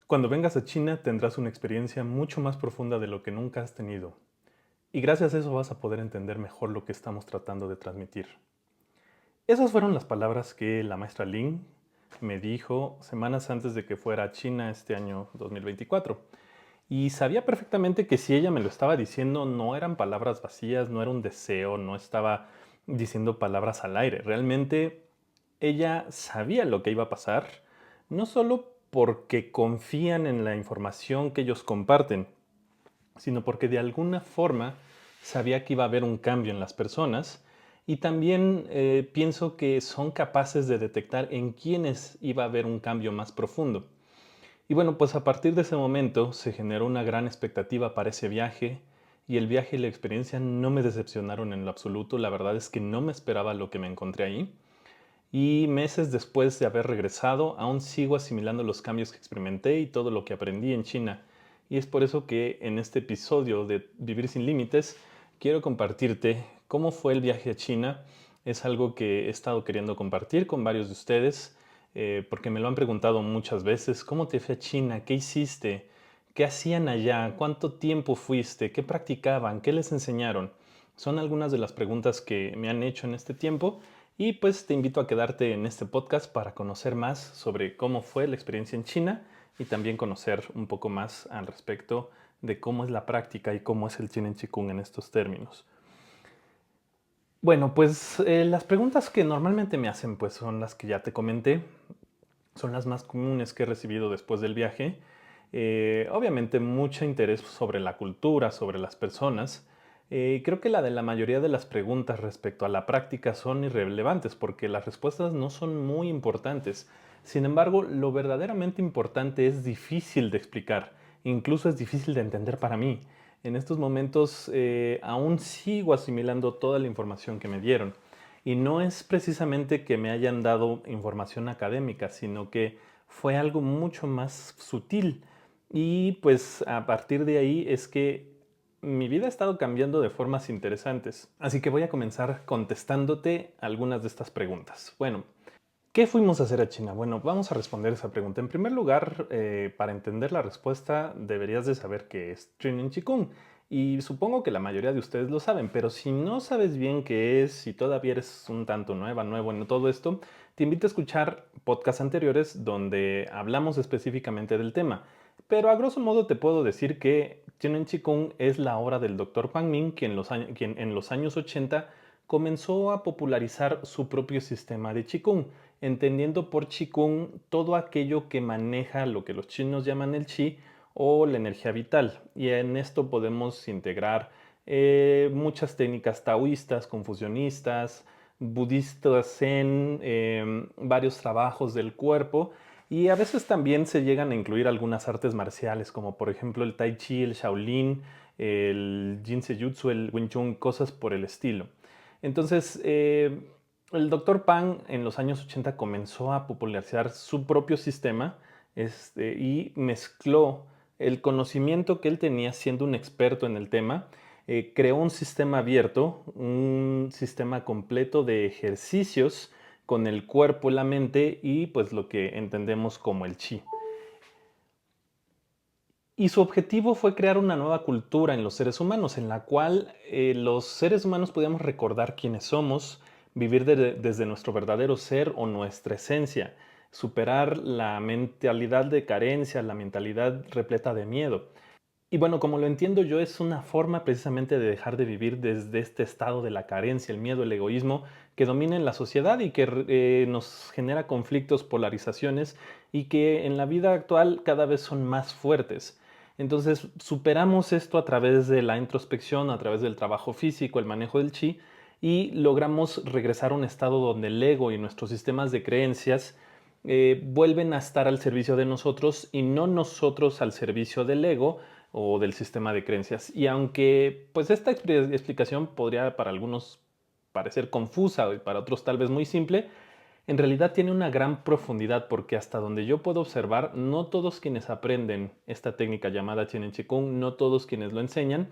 Cuando vengas a China tendrás una experiencia mucho más profunda de lo que nunca has tenido. Y gracias a eso vas a poder entender mejor lo que estamos tratando de transmitir. Esas fueron las palabras que la maestra Lin me dijo semanas antes de que fuera a China este año 2024. Y sabía perfectamente que si ella me lo estaba diciendo no eran palabras vacías, no era un deseo, no estaba diciendo palabras al aire. Realmente ella sabía lo que iba a pasar, no solo porque confían en la información que ellos comparten, sino porque de alguna forma sabía que iba a haber un cambio en las personas y también pienso que son capaces de detectar en quiénes iba a haber un cambio más profundo. Y bueno, pues a partir de ese momento se generó una gran expectativa para ese viaje y el viaje y la experiencia no me decepcionaron en lo absoluto. La verdad es que no me esperaba lo que me encontré ahí. Y meses después de haber regresado, aún sigo asimilando los cambios que experimenté y todo lo que aprendí en China. Y es por eso que en este episodio de Vivir sin Límites quiero compartirte cómo fue el viaje a China. Es algo que he estado queriendo compartir con varios de ustedes porque me lo han preguntado muchas veces. ¿Cómo te fue a China? ¿Qué hiciste? ¿Qué hacían allá? ¿Cuánto tiempo fuiste? ¿Qué practicaban? ¿Qué les enseñaron? Son algunas de las preguntas que me han hecho en este tiempo y pues te invito a quedarte en este podcast para conocer más sobre cómo fue la experiencia en China y también conocer un poco más al respecto de cómo es la práctica y cómo es el Chinen Chikung en estos términos. Bueno, pues las preguntas que normalmente me hacen pues son las que ya te comenté, son las más comunes que he recibido después del viaje. Obviamente mucho interés sobre la cultura, sobre las personas. Creo que la de la mayoría de las preguntas respecto a la práctica son irrelevantes porque las respuestas no son muy importantes. Sin embargo, lo verdaderamente importante es difícil de explicar, incluso es difícil de entender para mí. En estos momentos aún sigo asimilando toda la información que me dieron. Y no es precisamente que me hayan dado información académica, sino que fue algo mucho más sutil. Y pues a partir de ahí es que mi vida ha estado cambiando de formas interesantes. Así que voy a comenzar contestándote algunas de estas preguntas. Bueno, ¿qué fuimos a hacer a China? Bueno, vamos a responder esa pregunta. En primer lugar, para entender la respuesta, deberías de saber qué es Training Qigong. Y supongo que la mayoría de ustedes lo saben, pero si no sabes bien qué es, si todavía eres un tanto nuevo en todo esto, te invito a escuchar podcasts anteriores donde hablamos específicamente del tema. Pero a grosso modo te puedo decir que Training Qigong es la obra del Dr. Quang Minh, quien en los años 80 comenzó a popularizar su propio sistema de Qigong, entendiendo por Qigong todo aquello que maneja lo que los chinos llaman el Qi o la energía vital. Y en esto podemos integrar muchas técnicas taoístas, confucionistas, budistas zen, varios trabajos del cuerpo y a veces también se llegan a incluir algunas artes marciales como por ejemplo el Tai Chi, el Shaolin, el Jinsei Jutsu, el Wing Chun, cosas por el estilo. Entonces, el doctor Pang en los años 80 comenzó a popularizar su propio sistema y mezcló el conocimiento que él tenía siendo un experto en el tema, creó un sistema abierto, un sistema completo de ejercicios con el cuerpo, la mente y pues lo que entendemos como el chi. Y su objetivo fue crear una nueva cultura en los seres humanos, en la cual los seres humanos podíamos recordar quiénes somos, vivir desde nuestro verdadero ser o nuestra esencia, superar la mentalidad de carencia, la mentalidad repleta de miedo. Y bueno, como lo entiendo yo, es una forma precisamente de dejar de vivir desde este estado de la carencia, el miedo, el egoísmo que domina en la sociedad y que nos genera conflictos, polarizaciones y que en la vida actual cada vez son más fuertes. Entonces, superamos esto a través de la introspección, a través del trabajo físico, el manejo del chi y logramos regresar a un estado donde el ego y nuestros sistemas de creencias vuelven a estar al servicio de nosotros y no nosotros al servicio del ego o del sistema de creencias. Y aunque pues esta explicación podría para algunos parecer confusa y para otros tal vez muy simple, en realidad tiene una gran profundidad porque hasta donde yo puedo observar, no todos quienes aprenden esta técnica llamada Chinen Chikung, no todos quienes lo enseñan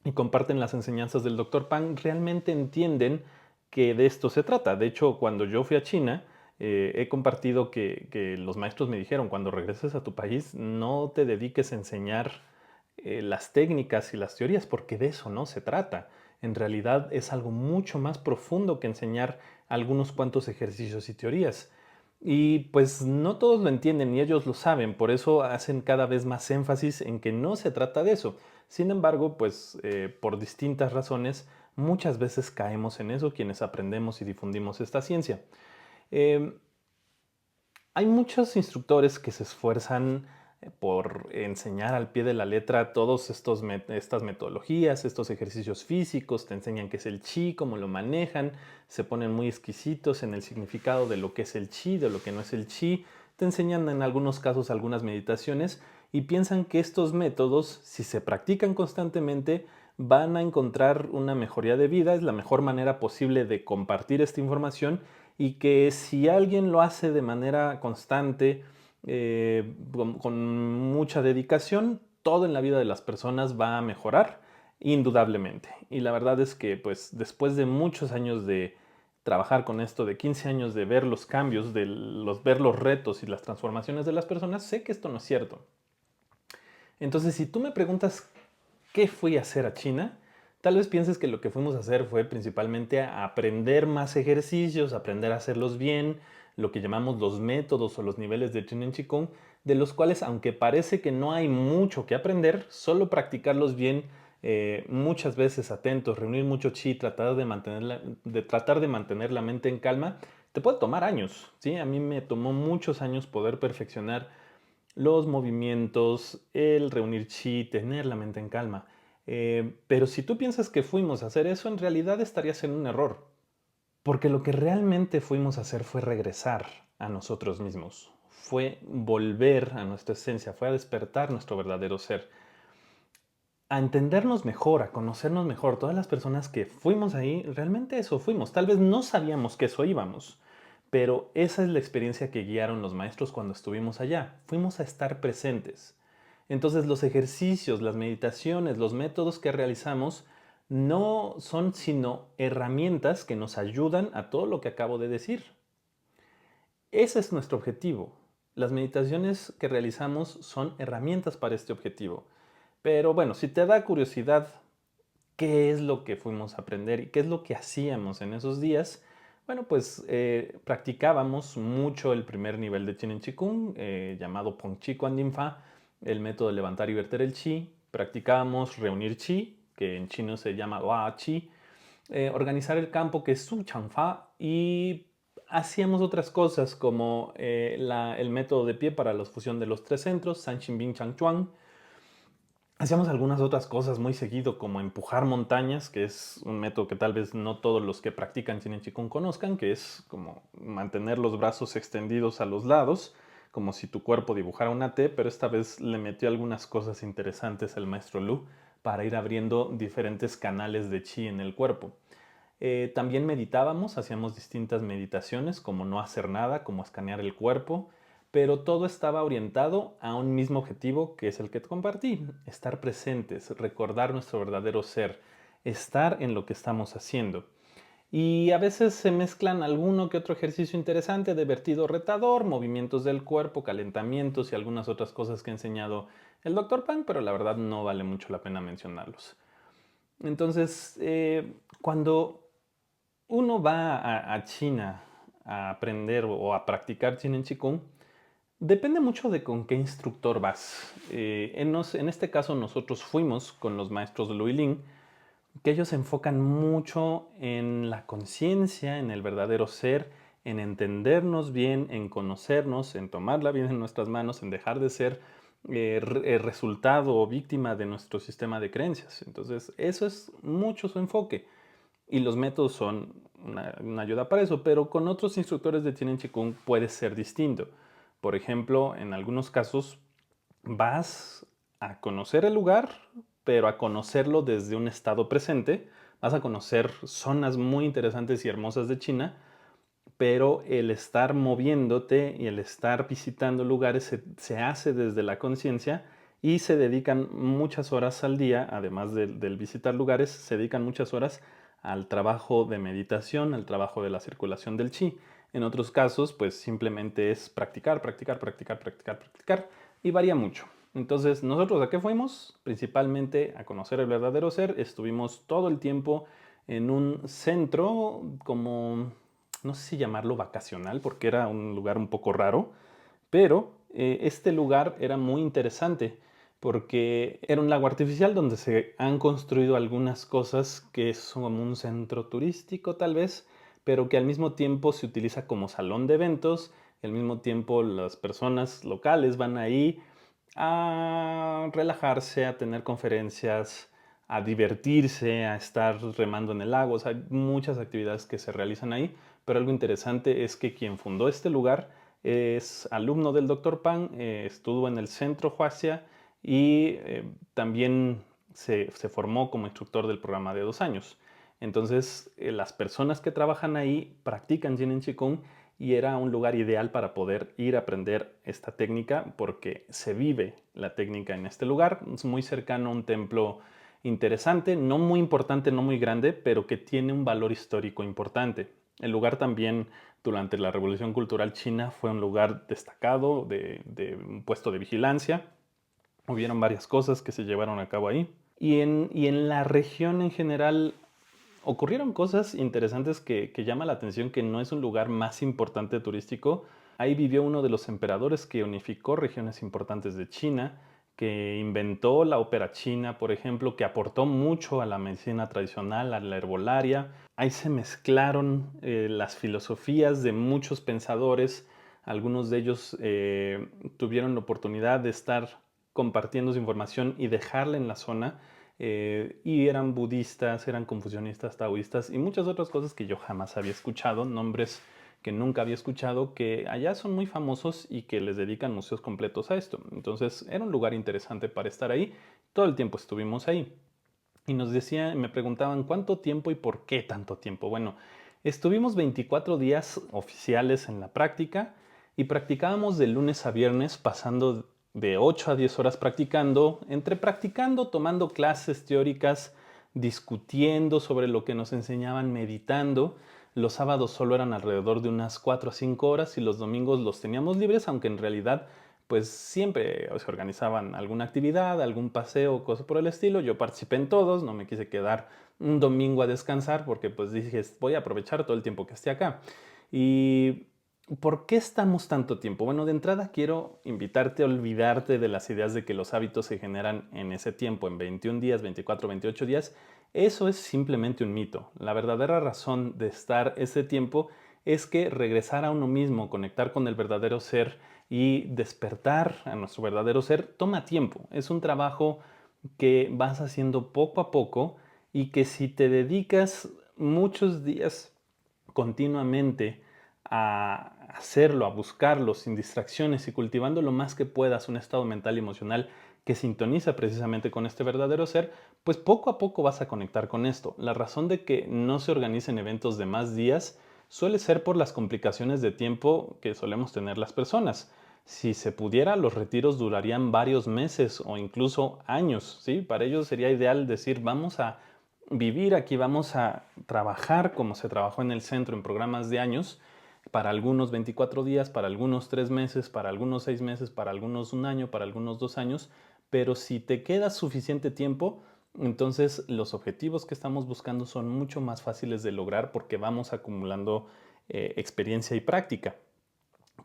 y comparten las enseñanzas del Dr. Pang realmente entienden que de esto se trata. De hecho, cuando yo fui a China, He compartido que los maestros me dijeron, cuando regreses a tu país, no te dediques a enseñar las técnicas y las teorías, porque de eso no se trata. En realidad es algo mucho más profundo que enseñar algunos cuantos ejercicios y teorías. Y pues no todos lo entienden y ellos lo saben, por eso hacen cada vez más énfasis en que no se trata de eso. Sin embargo, pues por distintas razones, muchas veces caemos en eso quienes aprendemos y difundimos esta ciencia. Eh, Hay muchos instructores que se esfuerzan por enseñar al pie de la letra todas estas metodologías, estos ejercicios físicos, te enseñan qué es el chi, cómo lo manejan, se ponen muy exquisitos en el significado de lo que es el chi, de lo que no es el chi, te enseñan en algunos casos algunas meditaciones y piensan que estos métodos, si se practican constantemente, van a encontrar una mejoría de vida, es la mejor manera posible de compartir esta información y que si alguien lo hace de manera constante, con mucha dedicación, todo en la vida de las personas va a mejorar indudablemente. Y la verdad es que pues después de muchos años de trabajar con esto, de 15 años de ver los cambios, ver los retos y las transformaciones de las personas, sé que esto no es cierto. Entonces, si tú me preguntas qué fui a hacer a China, tal vez pienses que lo que fuimos a hacer fue principalmente a aprender más ejercicios, aprender a hacerlos bien, lo que llamamos los métodos o los niveles de Chinen Chikung, de los cuales, aunque parece que no hay mucho que aprender, solo practicarlos bien, muchas veces atentos, reunir mucho chi, tratar de mantener la mente en calma, te puede tomar años, ¿sí? A mí me tomó muchos años poder perfeccionar los movimientos, el reunir chi, tener la mente en calma. Pero si tú piensas que fuimos a hacer eso, en realidad estarías en un error, porque lo que realmente fuimos a hacer fue regresar a nosotros mismos, fue volver a nuestra esencia, fue a despertar nuestro verdadero ser, a entendernos mejor, a conocernos mejor. Todas las personas que fuimos ahí, realmente eso fuimos. Tal vez no sabíamos que eso íbamos, pero esa es la experiencia que guiaron los maestros cuando estuvimos allá. Fuimos a estar presentes. Entonces los ejercicios, las meditaciones, los métodos que realizamos no son sino herramientas que nos ayudan a todo lo que acabo de decir. Ese es nuestro objetivo. Las meditaciones que realizamos son herramientas para este objetivo. Pero bueno, si te da curiosidad qué es lo que fuimos a aprender y qué es lo que hacíamos en esos días, bueno, pues practicábamos mucho el primer nivel de Chinen Chikung, llamado Pong Chi Quan Din Fa, el método de levantar y verter el chi. Practicábamos reunir chi, que en chino se llama Wa Chi, organizar el campo, que es Su Chang Fa, y hacíamos otras cosas como el método de pie para la fusión de los tres centros, San Chin Bing Chang Chuang. Hacíamos algunas otras cosas muy seguido, como empujar montañas, que es un método que tal vez no todos los que practican Chinen Chikung conozcan, que es como mantener los brazos extendidos a los lados, como si tu cuerpo dibujara una T, pero esta vez le metió algunas cosas interesantes el maestro Lu para ir abriendo diferentes canales de chi en el cuerpo. También meditábamos, hacíamos distintas meditaciones, como no hacer nada, como escanear el cuerpo, pero todo estaba orientado a un mismo objetivo, que es el que te compartí: estar presentes, recordar nuestro verdadero ser, estar en lo que estamos haciendo. Y a veces se mezclan alguno que otro ejercicio interesante de vertido retador, movimientos del cuerpo, calentamientos y algunas otras cosas que ha enseñado el Dr. Pang, pero la verdad no vale mucho la pena mencionarlos. Entonces, cuando uno va a China a aprender o a practicar Chinen Chikung, depende mucho de con qué instructor vas. En este caso nosotros fuimos con los maestros de Lui Ling, que ellos se enfocan mucho en la conciencia, en el verdadero ser, en entendernos bien, en conocernos, en tomarla bien en nuestras manos, en dejar de ser resultado o víctima de nuestro sistema de creencias. Entonces, eso es mucho su enfoque. Y los métodos son una ayuda para eso, pero con otros instructores de Tienen Chikung puede ser distinto. Por ejemplo, en algunos casos vas a conocer el lugar, pero a conocerlo desde un estado presente. Vas a conocer zonas muy interesantes y hermosas de China, pero el estar moviéndote y el estar visitando lugares se hace desde la conciencia y se dedican muchas horas al día, además del visitar lugares, se dedican muchas horas al trabajo de meditación, al trabajo de la circulación del chi. En otros casos, pues simplemente es practicar, practicar, practicar, practicar, practicar y varía mucho. Entonces, ¿nosotros a qué fuimos? Principalmente a conocer el verdadero ser. Estuvimos todo el tiempo en un centro como, no sé si llamarlo vacacional, porque era un lugar un poco raro, pero este lugar era muy interesante porque era un lago artificial donde se han construido algunas cosas que son como un centro turístico tal vez, pero que al mismo tiempo se utiliza como salón de eventos, y al mismo tiempo las personas locales van ahí a relajarse, a tener conferencias, a divertirse, a estar remando en el lago. O sea, hay muchas actividades que se realizan ahí, pero algo interesante es que quien fundó este lugar es alumno del Dr. Pan, estuvo en el centro Huaxia y también se formó como instructor del programa de 2 años. Entonces, las personas que trabajan ahí practican Jinen Qigong y era un lugar ideal para poder ir a aprender esta técnica porque se vive la técnica en este lugar. Es muy cercano a un templo interesante, no muy importante, no muy grande, pero que tiene un valor histórico importante. El lugar también durante la Revolución Cultural China fue un lugar destacado de un puesto de vigilancia. Hubieron varias cosas que se llevaron a cabo ahí. Y en la región en general ocurrieron cosas interesantes que llama la atención que no es un lugar más importante turístico. Ahí vivió uno de los emperadores que unificó regiones importantes de China, que inventó la ópera china, por ejemplo, que aportó mucho a la medicina tradicional, a la herbolaria. Ahí se mezclaron las filosofías de muchos pensadores. Algunos de ellos tuvieron la oportunidad de estar compartiendo su información y dejarla en la zona. Y eran budistas, eran confucianistas, taoístas y muchas otras cosas que yo jamás había escuchado, nombres que nunca había escuchado, que allá son muy famosos y que les dedican museos completos a esto. Entonces era un lugar interesante para estar ahí. Todo el tiempo estuvimos ahí. Y me preguntaban cuánto tiempo y por qué tanto tiempo. Bueno, estuvimos 24 días oficiales en la práctica y practicábamos de lunes a viernes pasando de 8 a 10 horas practicando, entre practicando, tomando clases teóricas, discutiendo sobre lo que nos enseñaban, meditando. Los sábados solo eran alrededor de unas 4 a 5 horas y los domingos los teníamos libres, aunque en realidad pues siempre se organizaban alguna actividad, algún paseo, cosas por el estilo. Yo participé en todos, no me quise quedar un domingo a descansar porque pues dije, voy a aprovechar todo el tiempo que esté acá. ¿Y por qué estamos tanto tiempo? Bueno, de entrada quiero invitarte a olvidarte de las ideas de que los hábitos se generan en ese tiempo, en 21 días, 24, 28 días. Eso es simplemente un mito. La verdadera razón de estar ese tiempo es que regresar a uno mismo, conectar con el verdadero ser y despertar a nuestro verdadero ser toma tiempo. Es un trabajo que vas haciendo poco a poco y que si te dedicas muchos días continuamente a hacerlo, a buscarlo sin distracciones y cultivando lo más que puedas un estado mental y emocional que sintoniza precisamente con este verdadero ser, pues poco a poco vas a conectar con esto. La razón de que no se organicen eventos de más días suele ser por las complicaciones de tiempo que solemos tener las personas. Si se pudiera, los retiros durarían varios meses o incluso años, ¿sí? Para ellos sería ideal decir, vamos a vivir aquí, vamos a trabajar como se trabajó en el centro en programas de años, para algunos 24 días, para algunos 3 meses, para algunos 6 meses, para algunos un año, para algunos 2 años, pero si te queda suficiente tiempo, entonces los objetivos que estamos buscando son mucho más fáciles de lograr porque vamos acumulando experiencia y práctica,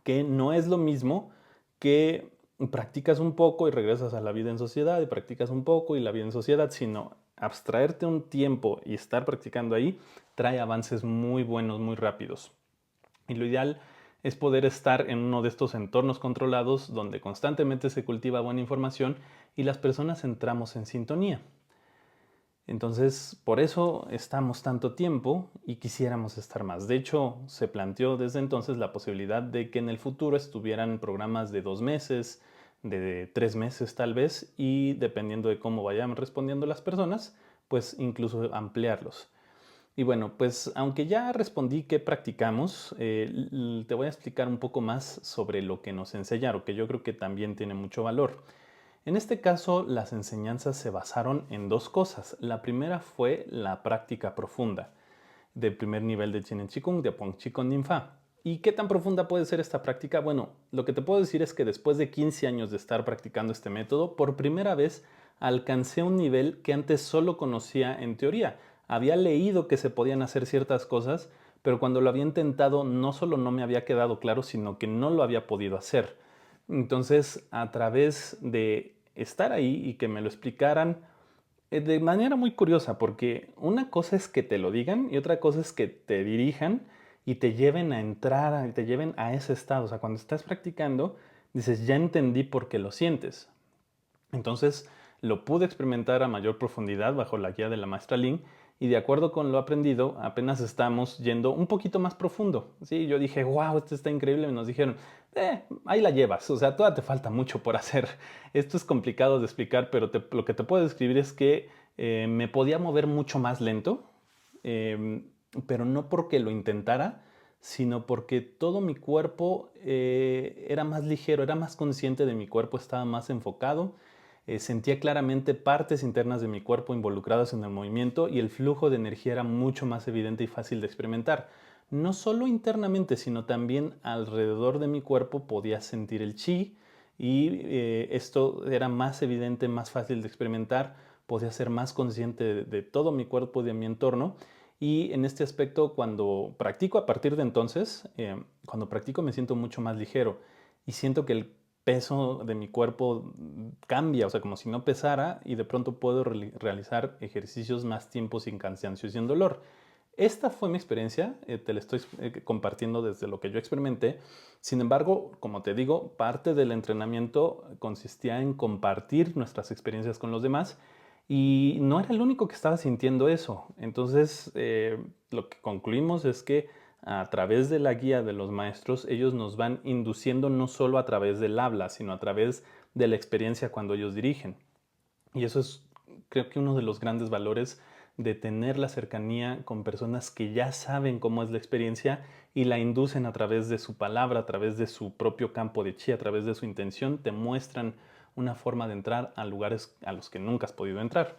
que no es lo mismo que practicas un poco y regresas a la vida en sociedad y practicas un poco y la vida en sociedad, sino abstraerte un tiempo y estar practicando ahí trae avances muy buenos, muy rápidos. Y lo ideal es poder estar en uno de estos entornos controlados donde constantemente se cultiva buena información y las personas entramos en sintonía. Entonces, por eso estamos tanto tiempo y quisiéramos estar más. De hecho, se planteó desde entonces la posibilidad de que en el futuro estuvieran programas de 2 meses, de 3 meses tal vez, y dependiendo de cómo vayan respondiendo las personas, pues incluso ampliarlos. Y bueno, pues aunque ya respondí qué practicamos, te voy a explicar un poco más sobre lo que nos enseñaron, que yo creo que también tiene mucho valor. En este caso, las enseñanzas se basaron en dos cosas. La primera fue la práctica profunda del primer nivel de Jinen Qigong, de Pong Chi con Nin Fa. ¿Y qué tan profunda puede ser esta práctica? Bueno, lo que te puedo decir es que después de 15 años de estar practicando este método, por primera vez alcancé un nivel que antes solo conocía en teoría. Había leído que se podían hacer ciertas cosas, pero cuando lo había intentado no solo no me había quedado claro, sino que no lo había podido hacer. Entonces, a través de estar ahí y que me lo explicaran de manera muy curiosa, porque una cosa es que te lo digan y otra cosa es que te dirijan y te lleven a entrar, te lleven a ese estado. O sea, cuando estás practicando, dices, ya entendí por qué lo sientes. Entonces lo pude experimentar a mayor profundidad bajo la guía de la maestra Lin y de acuerdo con lo aprendido apenas estamos yendo un poquito más profundo. ¿Sí? Yo dije, wow, esto está increíble y nos dijeron, ahí la llevas, o sea, todavía te falta mucho por hacer. Esto es complicado de explicar, pero lo que te puedo describir es que me podía mover mucho más lento, eh, pero no porque lo intentara, sino porque todo mi cuerpo era más ligero, era más consciente de mi cuerpo, estaba más enfocado. Sentía claramente partes internas de mi cuerpo involucradas en el movimiento y el flujo de energía era mucho más evidente y fácil de experimentar. No solo internamente, sino también alrededor de mi cuerpo podía sentir el chi y esto era más evidente, más fácil de experimentar, podía ser más consciente de todo mi cuerpo y de mi entorno. Y en este aspecto, cuando practico a partir de entonces, cuando practico me siento mucho más ligero y siento que el peso de mi cuerpo cambia, o sea, como si no pesara y de pronto puedo realizar ejercicios más tiempo sin cansancio y sin dolor. Esta fue mi experiencia, te la estoy compartiendo desde lo que yo experimenté. Sin embargo, como te digo, parte del entrenamiento consistía en compartir nuestras experiencias con los demás y no era el único que estaba sintiendo eso. Entonces, lo que concluimos es que a través de la guía de los maestros, ellos nos van induciendo no solo a través del habla, sino a través de la experiencia cuando ellos dirigen. Y eso es, creo que uno de los grandes valores de tener la cercanía con personas que ya saben cómo es la experiencia y la inducen a través de su palabra, a través de su propio campo de chi, a través de su intención, te muestran una forma de entrar a lugares a los que nunca has podido entrar.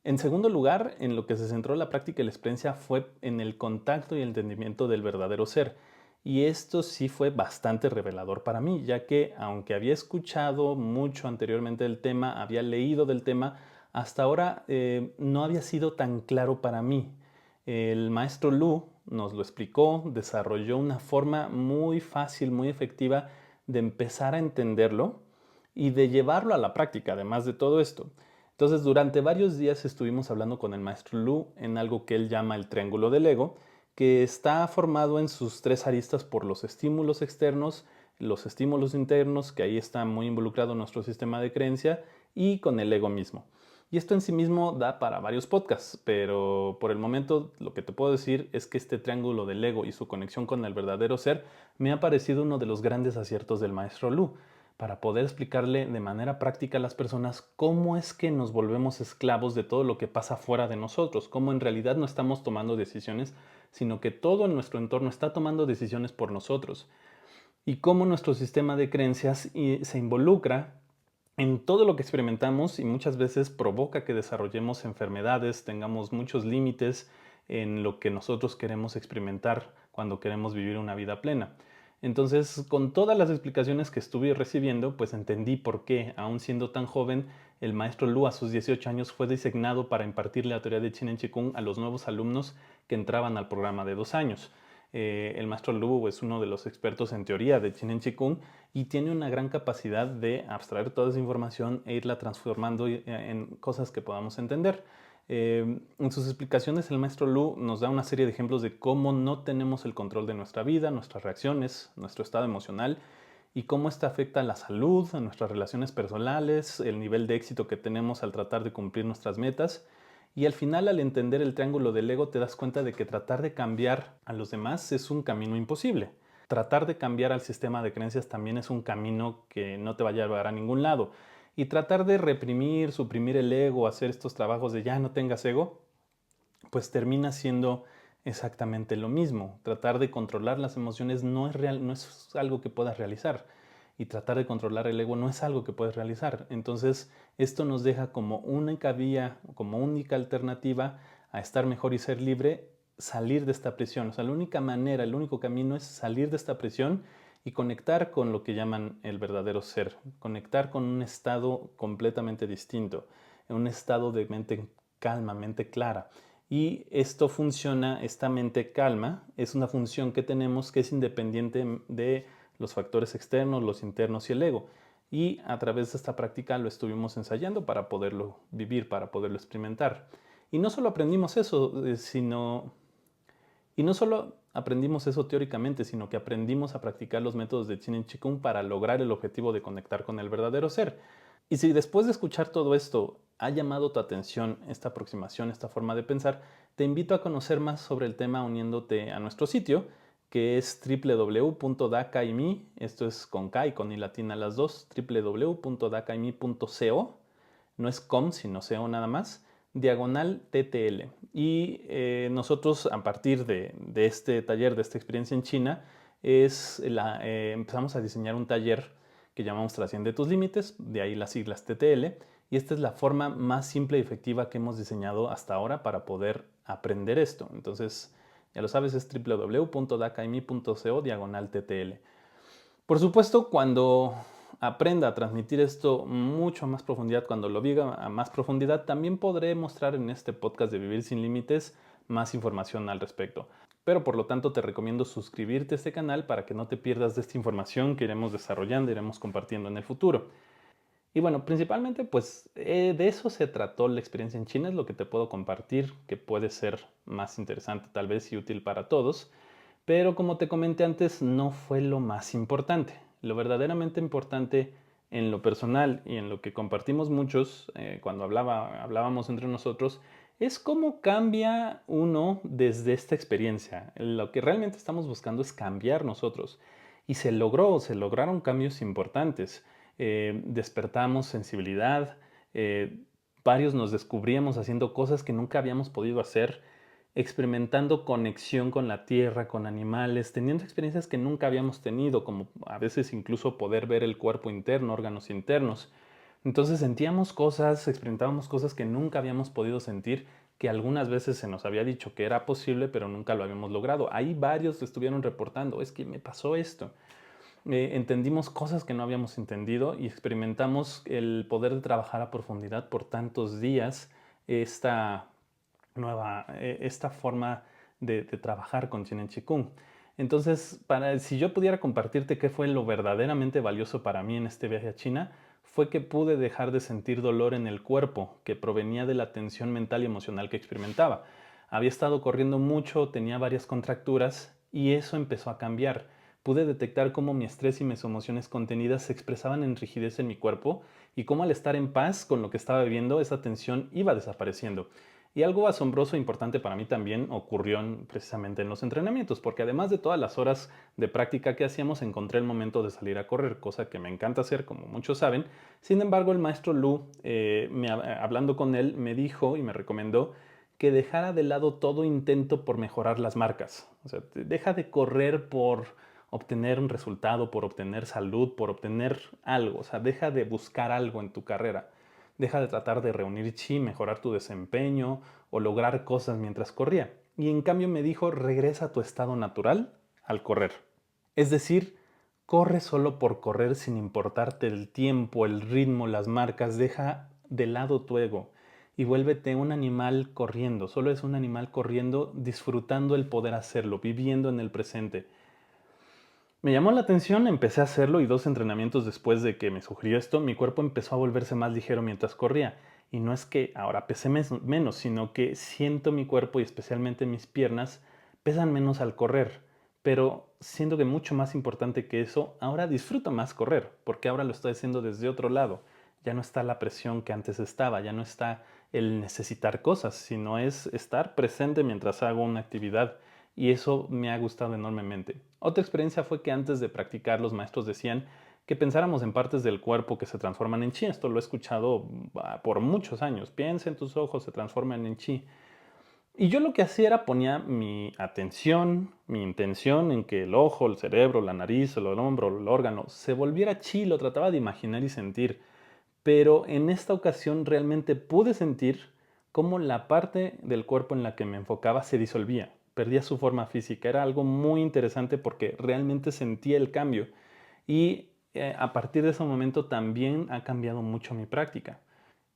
En segundo lugar, en lo que se centró la práctica y la experiencia fue en el contacto y el entendimiento del verdadero ser. Y esto sí fue bastante revelador para mí, ya que aunque había escuchado mucho anteriormente del tema, había leído del tema, hasta ahora no había sido tan claro para mí. El maestro Lu nos lo explicó, desarrolló una forma muy fácil, muy efectiva de empezar a entenderlo y de llevarlo a la práctica, además de todo esto. Entonces, durante varios días estuvimos hablando con el maestro Lu en algo que él llama el triángulo del ego, que está formado en sus tres aristas por los estímulos externos, los estímulos internos, que ahí está muy involucrado nuestro sistema de creencia, y con el ego mismo. Y esto en sí mismo da para varios podcasts, pero por el momento lo que te puedo decir es que este triángulo del ego y su conexión con el verdadero ser me ha parecido uno de los grandes aciertos del maestro Lu para poder explicarle de manera práctica a las personas cómo es que nos volvemos esclavos de todo lo que pasa fuera de nosotros, cómo en realidad no estamos tomando decisiones, sino que todo en nuestro entorno está tomando decisiones por nosotros, y cómo nuestro sistema de creencias se involucra en todo lo que experimentamos y muchas veces provoca que desarrollemos enfermedades, tengamos muchos límites en lo que nosotros queremos experimentar cuando queremos vivir una vida plena. Entonces, con todas las explicaciones que estuve recibiendo, pues entendí por qué, aún siendo tan joven, el maestro Lu a sus 18 años fue designado para impartir la teoría de Chinen Chikung a los nuevos alumnos que entraban al programa de 2 años. El maestro Lu es uno de los expertos en teoría de Chinen Chikung y tiene una gran capacidad de abstraer toda esa información e irla transformando en cosas que podamos entender. En sus explicaciones el maestro Lu nos da una serie de ejemplos de cómo no tenemos el control de nuestra vida, nuestras reacciones, nuestro estado emocional y cómo esto afecta a la salud, a nuestras relaciones personales, el nivel de éxito que tenemos al tratar de cumplir nuestras metas. Y al final, al entender el triángulo del ego, te das cuenta de que tratar de cambiar a los demás es un camino imposible. Tratar de cambiar al sistema de creencias también es un camino que no te va a llevar a ningún lado. Y tratar de reprimir, suprimir el ego, hacer estos trabajos de ya no tengas ego, pues termina siendo exactamente lo mismo. Tratar de controlar las emociones no es real, no es algo que puedas realizar. Y tratar de controlar el ego no es algo que puedes realizar. Entonces, esto nos deja como única vía, como única alternativa a estar mejor y ser libre, salir de esta prisión. O sea, la única manera, el único camino es salir de esta prisión y conectar con lo que llaman el verdadero ser, conectar con un estado completamente distinto, un estado de mente calma, mente clara. Y esto funciona, esta mente calma, es una función que tenemos que es independiente de los factores externos, los internos y el ego. Y a través de esta práctica lo estuvimos ensayando para poderlo vivir, para poderlo experimentar. Y no solo aprendimos eso, y no solo aprendimos eso teóricamente, sino que aprendimos a practicar los métodos de Chin Chikung para lograr el objetivo de conectar con el verdadero ser. Y si después de escuchar todo esto ha llamado tu atención esta aproximación, esta forma de pensar, te invito a conocer más sobre el tema uniéndote a nuestro sitio, que es www.dakaimi, esto es con K y con I latina las dos, www.dakaimi.co, no es com, sino co nada más, diagonal TTL. Y nosotros, a partir de este taller, de esta experiencia en China, empezamos a diseñar un taller que llamamos Trasciende tus límites, de ahí las siglas TTL, y esta es la forma más simple y efectiva que hemos diseñado hasta ahora para poder aprender esto. Entonces, ya lo sabes, es www.dakaimi.co diagonal TTL. Por supuesto, cuando aprenda a transmitir esto mucho a más profundidad, cuando lo viva a más profundidad, también podré mostrar en este podcast de Vivir sin Límites más información al respecto. Pero por lo tanto te recomiendo suscribirte a este canal para que no te pierdas de esta información que iremos desarrollando, iremos compartiendo en el futuro. Y bueno, principalmente pues de eso se trató la experiencia en China, es lo que te puedo compartir, que puede ser más interesante tal vez y útil para todos. Pero como te comenté antes, no fue lo más importante. Lo verdaderamente importante en lo personal y en lo que compartimos muchos cuando hablábamos entre nosotros es cómo cambia uno desde esta experiencia. Lo que realmente estamos buscando es cambiar nosotros. Y se lograron cambios importantes. Despertamos sensibilidad, varios nos descubríamos haciendo cosas que nunca habíamos podido hacer, experimentando conexión con la tierra, con animales, teniendo experiencias que nunca habíamos tenido, como a veces incluso poder ver el cuerpo interno, órganos internos. Entonces sentíamos cosas, experimentábamos cosas que nunca habíamos podido sentir, que algunas veces se nos había dicho que era posible, pero nunca lo habíamos logrado. Ahí varios estuvieron reportando, es que me pasó esto. Entendimos cosas que no habíamos entendido y experimentamos el poder de trabajar a profundidad por tantos días esta forma de trabajar con Chinen Chikung. Entonces, si yo pudiera compartirte qué fue lo verdaderamente valioso para mí en este viaje a China, fue que pude dejar de sentir dolor en el cuerpo que provenía de la tensión mental y emocional que experimentaba. Había estado corriendo mucho, tenía varias contracturas y eso empezó a cambiar. Pude detectar cómo mi estrés y mis emociones contenidas se expresaban en rigidez en mi cuerpo y cómo al estar en paz con lo que estaba viviendo, esa tensión iba desapareciendo. Y algo asombroso e importante para mí también ocurrió precisamente en los entrenamientos, porque además de todas las horas de práctica que hacíamos, encontré el momento de salir a correr, cosa que me encanta hacer, como muchos saben. Sin embargo, el maestro Lu, hablando con él, me dijo y me recomendó que dejara de lado todo intento por mejorar las marcas. O sea, deja de correr por obtener un resultado, por obtener salud, por obtener algo. O sea, deja de buscar algo en tu carrera. Deja de tratar de reunir chi, mejorar tu desempeño o lograr cosas mientras corría. Y en cambio me dijo, regresa a tu estado natural al correr. Es decir, corre solo por correr sin importarte el tiempo, el ritmo, las marcas. Deja de lado tu ego y vuélvete un animal corriendo. Solo es un animal corriendo, disfrutando el poder hacerlo, viviendo en el presente. Me llamó la atención, empecé a hacerlo y 2 entrenamientos después de que me sugirió esto, mi cuerpo empezó a volverse más ligero mientras corría. Y no es que ahora pese menos, sino que siento mi cuerpo y especialmente mis piernas pesan menos al correr. Pero siento que mucho más importante que eso, ahora disfruto más correr, porque ahora lo estoy haciendo desde otro lado. Ya no está la presión que antes estaba, ya no está el necesitar cosas, sino es estar presente mientras hago una actividad y eso me ha gustado enormemente. Otra experiencia fue que antes de practicar los maestros decían que pensáramos en partes del cuerpo que se transforman en chi. Esto lo he escuchado por muchos años. Piensa en tus ojos, se transforman en chi. Y yo lo que hacía era ponía mi atención, mi intención en que el ojo, el cerebro, la nariz, el hombro, el órgano se volviera chi, lo trataba de imaginar y sentir. Pero en esta ocasión realmente pude sentir cómo la parte del cuerpo en la que me enfocaba se disolvía. perdía su forma física. Era algo muy interesante porque realmente sentía el cambio. Y a partir de ese momento también ha cambiado mucho mi práctica.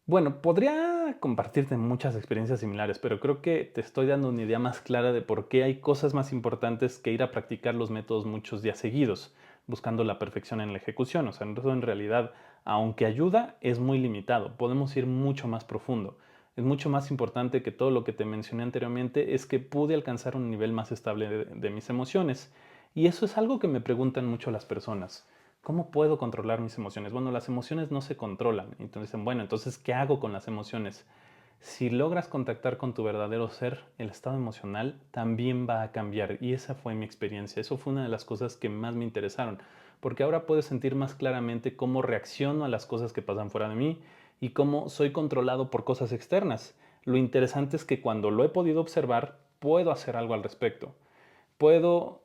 Bueno, podría compartirte muchas experiencias similares, pero creo que te estoy dando una idea más clara de por qué hay cosas más importantes que ir a practicar los métodos muchos días seguidos, buscando la perfección en la ejecución. O sea, eso en realidad, aunque ayuda, es muy limitado. Podemos ir mucho más profundo. Es mucho más importante que todo lo que te mencioné anteriormente, es que pude alcanzar un nivel más estable de mis emociones. Y eso es algo que me preguntan mucho las personas. ¿Cómo puedo controlar mis emociones? Bueno, las emociones no se controlan. Entonces dicen, bueno, entonces, ¿qué hago con las emociones? Si logras contactar con tu verdadero ser, el estado emocional también va a cambiar. Y esa fue mi experiencia. Eso fue una de las cosas que más me interesaron. Porque ahora puedo sentir más claramente cómo reacciono a las cosas que pasan fuera de mí y cómo soy controlado por cosas externas. Lo interesante es que cuando lo he podido observar, puedo hacer algo al respecto. Puedo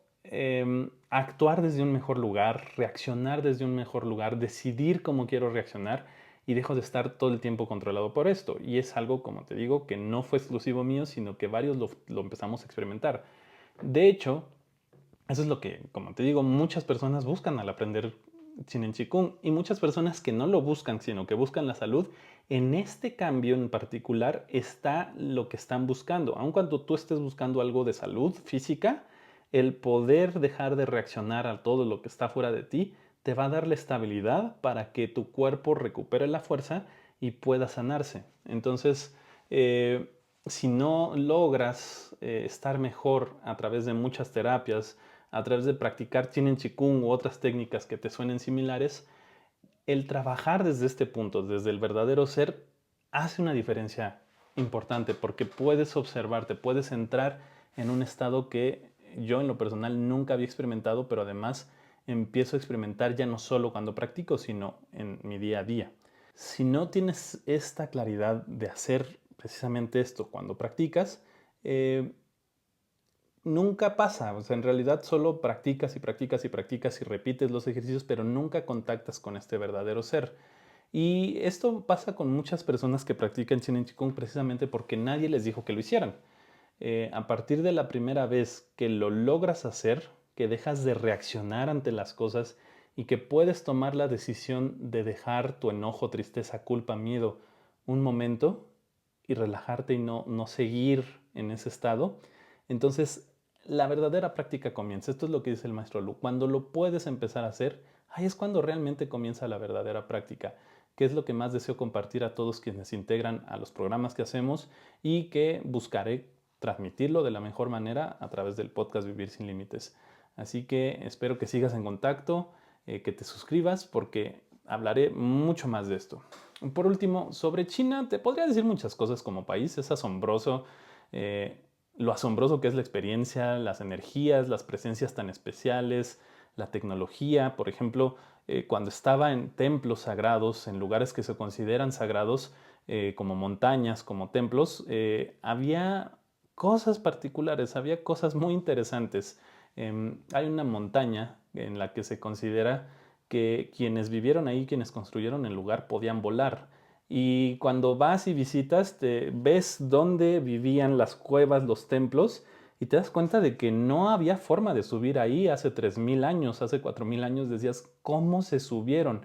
actuar desde un mejor lugar, reaccionar desde un mejor lugar, decidir cómo quiero reaccionar y dejo de estar todo el tiempo controlado por esto. Y es algo, como te digo, que no fue exclusivo mío, sino que varios lo empezamos a experimentar. De hecho, eso es lo que, como te digo, muchas personas buscan al aprender Chinen Chikung y muchas personas que no lo buscan, sino que buscan la salud. En este cambio en particular está lo que están buscando. Aun cuando tú estés buscando algo de salud física, el poder dejar de reaccionar a todo lo que está fuera de ti te va a dar la estabilidad para que tu cuerpo recupere la fuerza y pueda sanarse. Entonces, si no logras estar mejor a través de muchas terapias, a través de practicar Chinen Chikung u otras técnicas que te suenen similares, el trabajar desde este punto, desde el verdadero ser, hace una diferencia importante porque puedes observarte, puedes entrar en un estado que yo en lo personal nunca había experimentado, pero además empiezo a experimentar ya no solo cuando practico, sino en mi día a día. Si no tienes esta claridad de hacer precisamente esto cuando practicas, nunca pasa. O sea, en realidad solo practicas y practicas y practicas y repites los ejercicios, pero nunca contactas con este verdadero ser. Y esto pasa con muchas personas que practican Chinen Chikung precisamente porque nadie les dijo que lo hicieran. A partir de la primera vez que lo logras hacer, que dejas de reaccionar ante las cosas y que puedes tomar la decisión de dejar tu enojo, tristeza, culpa, miedo un momento y relajarte y no seguir en ese estado, entonces la verdadera práctica comienza. Esto es lo que dice el maestro Lu. Cuando lo puedes empezar a hacer, ahí es cuando realmente comienza la verdadera práctica, que es lo que más deseo compartir a todos quienes se integran a los programas que hacemos y que buscaré transmitirlo de la mejor manera a través del podcast Vivir sin Límites. Así que espero que sigas en contacto, que te suscribas porque hablaré mucho más de esto. Por último, sobre China, te podría decir muchas cosas como país. Es asombroso lo asombroso que es la experiencia, las energías, las presencias tan especiales, la tecnología. Por ejemplo, cuando estaba en templos sagrados, en lugares que se consideran sagrados, como montañas, como templos, había cosas particulares, había cosas muy interesantes. Hay una montaña en la que se considera que quienes vivieron ahí, quienes construyeron el lugar, podían volar. Y cuando vas y visitas, te ves dónde vivían las cuevas, los templos, y te das cuenta de que no había forma de subir ahí hace 3000 años, hace 4000 años. Decías, ¿cómo se subieron?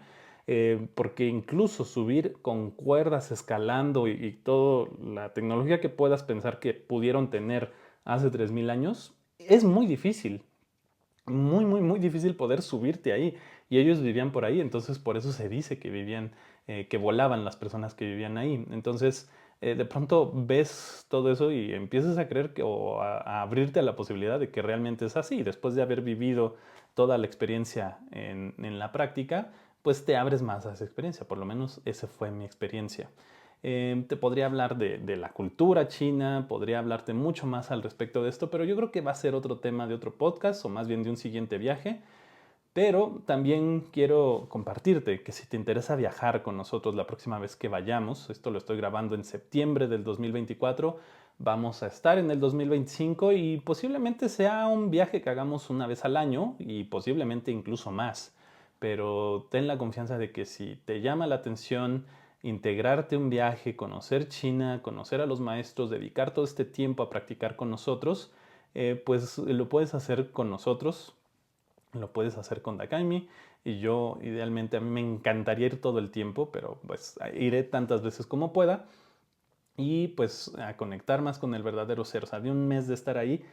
Porque incluso subir con cuerdas, escalando y toda la tecnología que puedas pensar que pudieron tener hace 3000 años, es muy difícil. Muy, muy, muy difícil poder subirte ahí. Y ellos vivían por ahí, entonces por eso se dice que vivían, que volaban las personas que vivían ahí. Entonces, de pronto ves todo eso y empiezas a creer que, o a abrirte a la posibilidad de que realmente es así. Después de haber vivido toda la experiencia en la práctica, pues te abres más a esa experiencia. Por lo menos esa fue mi experiencia. Te podría hablar de la cultura china, podría hablarte mucho más al respecto de esto, pero yo creo que va a ser otro tema de otro podcast o más bien de un siguiente viaje. Pero también quiero compartirte que si te interesa viajar con nosotros la próxima vez que vayamos, esto lo estoy grabando en septiembre del 2024, vamos a estar en el 2025 y posiblemente sea un viaje que hagamos una vez al año y posiblemente incluso más. Pero ten la confianza de que si te llama la atención integrarte un viaje, conocer China, conocer a los maestros, dedicar todo este tiempo a practicar con nosotros, pues lo puedes hacer con nosotros, lo puedes hacer con Dakaimi. Y yo, idealmente, a mí me encantaría ir todo el tiempo, pero pues iré tantas veces como pueda. Y pues a conectar más con el verdadero ser. O sea, de un mes de estar ahí,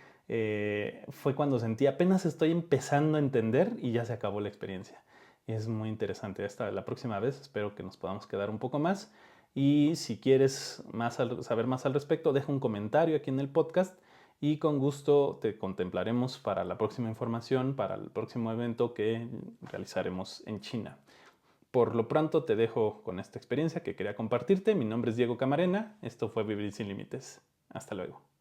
fue cuando sentí, apenas estoy empezando a entender y ya se acabó la experiencia. Y es muy interesante. Hasta la próxima vez espero que nos podamos quedar un poco más. Y si quieres saber más al respecto, deja un comentario aquí en el podcast y con gusto te contemplaremos para la próxima información, para el próximo evento que realizaremos en China. Por lo pronto te dejo con esta experiencia que quería compartirte. Mi nombre es Diego Camarena. Esto fue Vivir sin Límites. Hasta luego.